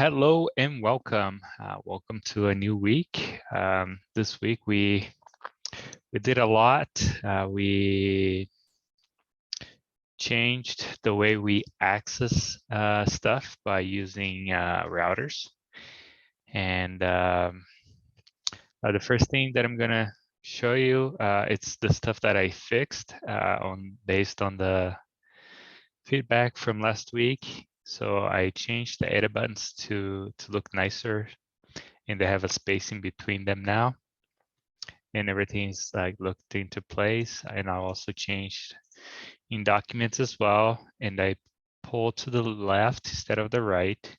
Hello and welcome. Welcome to a new week. This week we did a lot. We changed the way we access stuff by using routers. And the first thing that I'm gonna show you, it's the stuff that I fixed based on the feedback from last week. So I changed the edit buttons to look nicer, and they have a space in between them now, and everything's like looked into place. And I also changed in documents as well, and I pulled to the left instead of the right,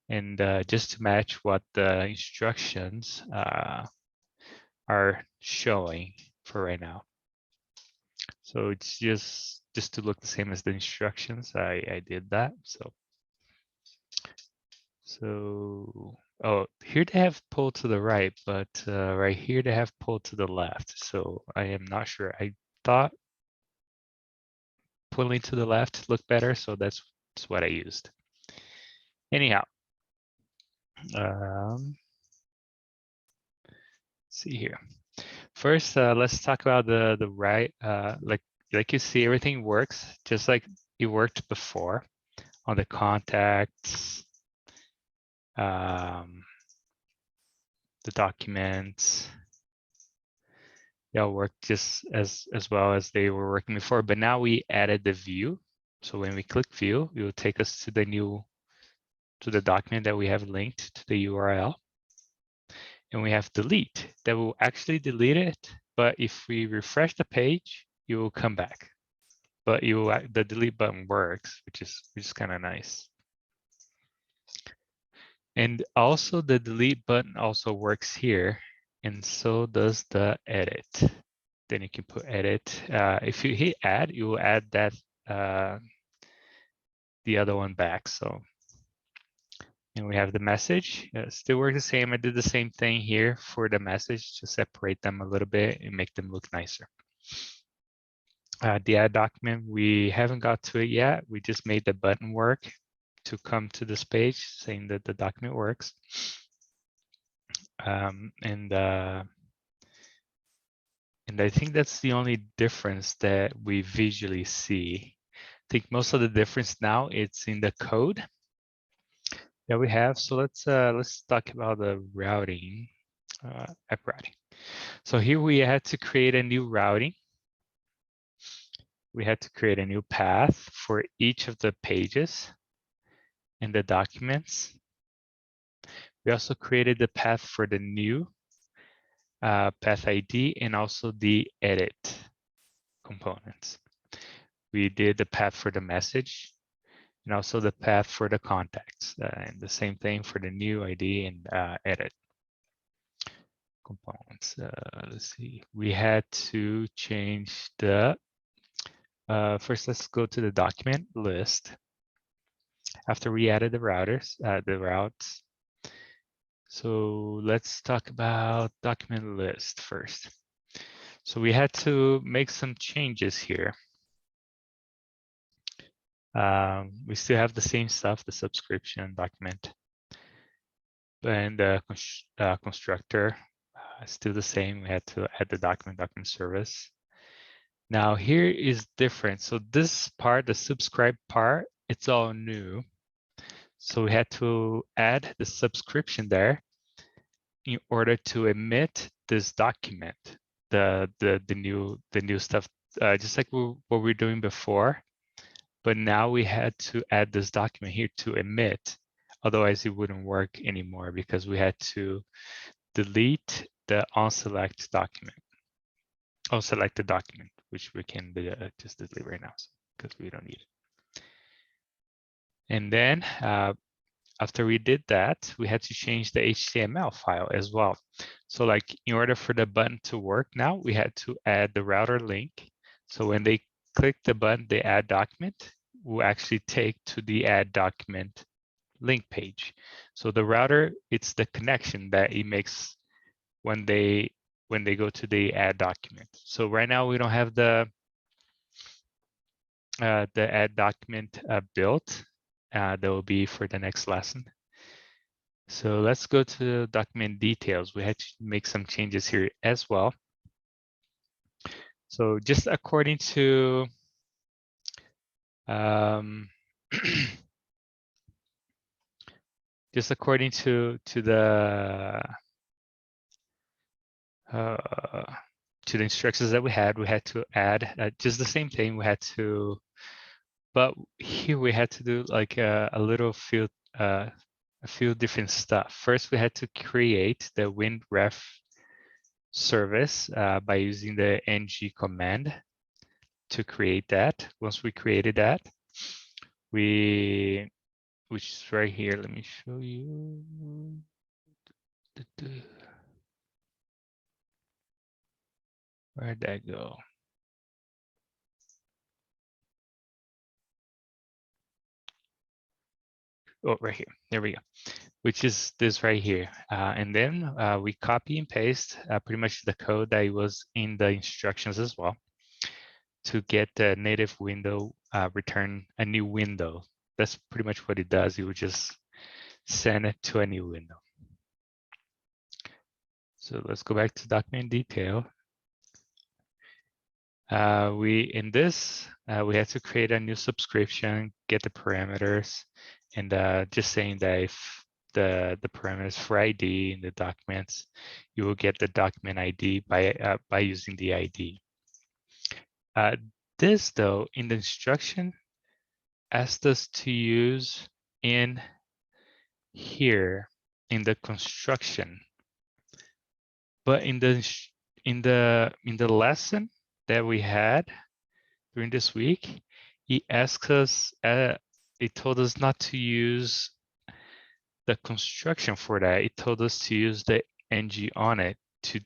and just to match what the instructions are showing for right now. So it's just to look the same as the instructions. I did that. So oh, here they have pull to the right, but right here they have pull to the left. So I am not sure. I thought pulling to the left looked better, so that's what I used. Anyhow, let's see here. First, let's talk about the right. Like you see, everything works just like it worked before on the contacts, the documents. They all work just as well as they were working before, but now we added the view. So when we click view, it will take us to the document that we have linked to the URL. And we have delete that will actually delete it. But if we refresh the page, it will come back. But the delete button works, which is kind of nice. And also the delete button also works here, and so does the edit. Then you can put edit. If you hit add, you will add that the other one back. So, and we have the message. Still works the same. I did the same thing here for the message to separate them a little bit and make them look nicer. The add document, we haven't got to it yet. We just made the button work to come to this page saying that the document works. And I think that's the only difference that we visually see. I think most of the difference now it's in the code that we have. So let's talk about the routing, app routing. So here we had to create a new routing. We had to create a new path for each of the pages in the documents. We also created the path for the new path ID and also the edit components. We did the path for the message and also the path for the contacts, and the same thing for the new ID and edit components. Let's see, we had to change the, first let's go to the document list. After we added the routers, the routes. So let's talk about document list first. So we had to make some changes here. We still have the same stuff, the subscription document, and the constructor still the same. We had to add the document service. Now here is different. So this part, the subscribe part, it's all new. So we had to add the subscription there in order to emit this document, the new stuff, just like what we're doing before. But now we had to add this document here to emit. Otherwise, it wouldn't work anymore because we had to delete the onSelect document, onSelected document, which we can just delete right now because we don't need it. And then after we did that, we had to change the HTML file as well. So like in order for the button to work now, we had to add the router link. So when they click the button, the add document will actually take to the add document link page. So the router, it's the connection that it makes when they go to the add document. So right now we don't have the add document built. That will be for the next lesson. So let's go to document details. We had to make some changes here as well. So just according to just according to the instructions that we had to add just the same thing. We had to, but here we had to do like a few different stuff. First, we had to create the WinRef service by using the ng command to create that. Once we created that, which is right here, let me show you. Where'd that go? Oh, right here. There we go. Which is this right here. And then we copy and paste pretty much the code that was in the instructions as well to get the native window return a new window. That's pretty much what it does. It would just send it to a new window. So let's go back to document detail. We had to create a new subscription, get the parameters, and just saying that if the parameters for ID in the documents, you will get the document ID by using the ID. This though, in the instruction, asked us to use in here in the construction, but in the lesson that we had during this week, he asked us, it told us not to use the construction for that. It told us to use the ng on it to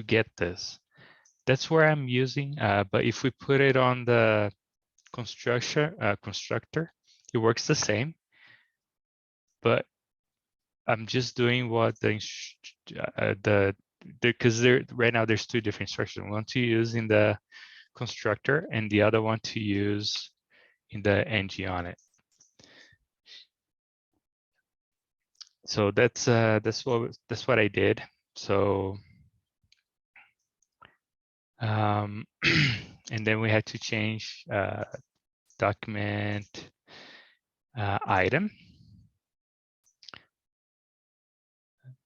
get this. That's where I'm using, but if we put it on the constructor, it works the same. But I'm just doing what because right now there's two different instructions. One to use in the constructor and the other one to use in the ng on it. So that's what I did. So and then we had to change document item,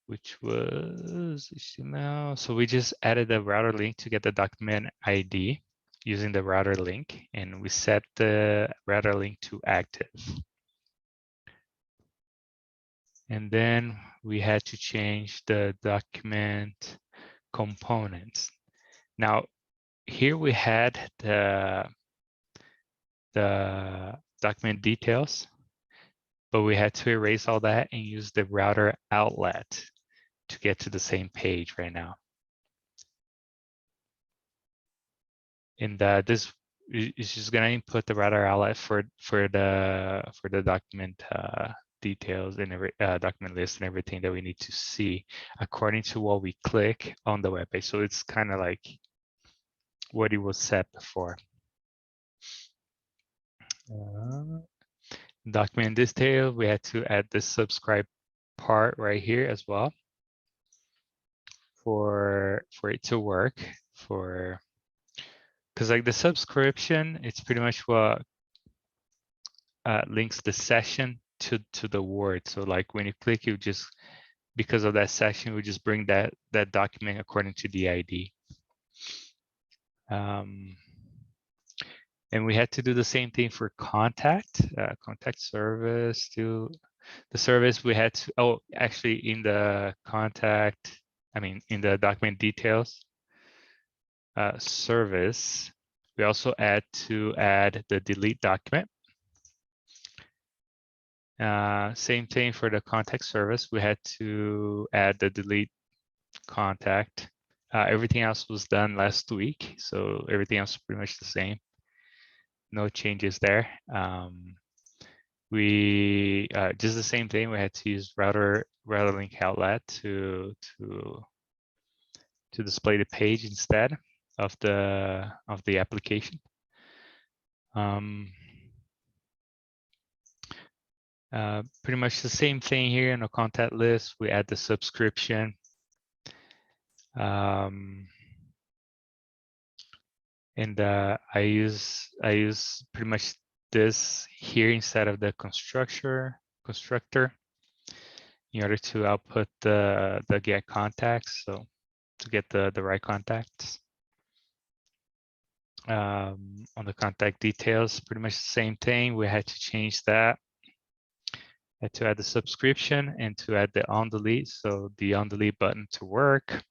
which was HTML. So we just added the router link to get the document ID using the router link, and we set the router link to active. And then we had to change the document components. Now, here we had the document details, but we had to erase all that and use the router outlet to get to the same page right now. And this is just gonna input the router outlet for the document details and every document list and everything that we need to see according to what we click on the web page. So it's kind of like what it was set before. Document detail, we had to add the subscribe part right here as well for it to work, because like the subscription, it's pretty much what links the session to the word. So like when you click, you just, because of that session, we just bring that document according to the ID. And we had to do the same thing for contact service to the service. We had to, actually in the in the document details service, we also add the delete document. Same thing for the contact service. We had to add the delete contact. Everything else was done last week, so everything else is pretty much the same. No changes there. We just the same thing. We had to use router link outlet to display the page instead of the application. Pretty much the same thing here in the contact list. We add the subscription. And I use pretty much this here instead of the constructor in order to output the get contacts. So to get the right contacts. On the contact details, pretty much the same thing. We had to change that. Had to add the subscription and to add the on delete. So the on delete button to work.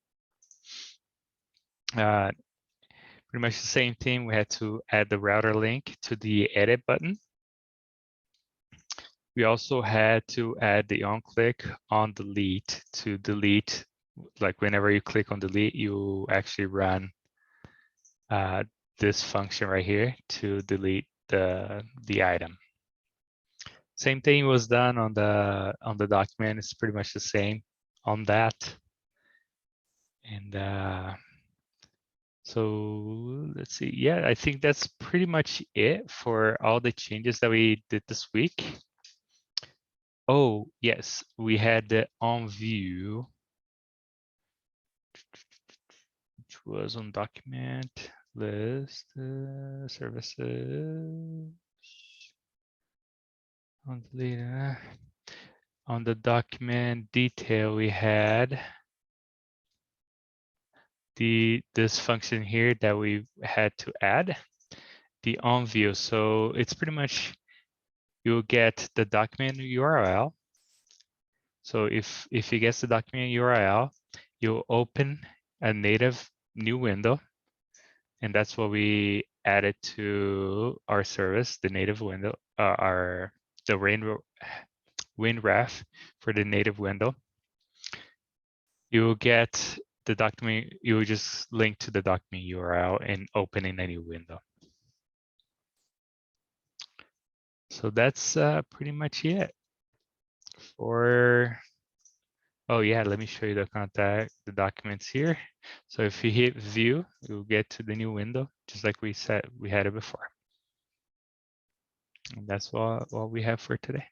Pretty much the same thing. We had to add the router link to the edit button. We also had to add the on click on delete to delete. Like whenever you click on delete, you actually run this function right here to delete the item. Same thing was done on the document. It's pretty much the same on that. And so let's see. Yeah, I think that's pretty much it for all the changes that we did this week. Oh, yes, we had the on view, which was on document list services. On the document detail, we had this function here that we had to add, the on view. So it's pretty much you'll get the document URL. So if you get the document URL, you'll open a native new window, and that's what we added to our service, the native window, the WinRef for the native window. You will get the document, you will just link to the document URL and open in a new window. So that's pretty much it for, oh yeah, let me show you the documents here. So if you hit view, you'll get to the new window, just like we said, we had it before. And that's what we have for today.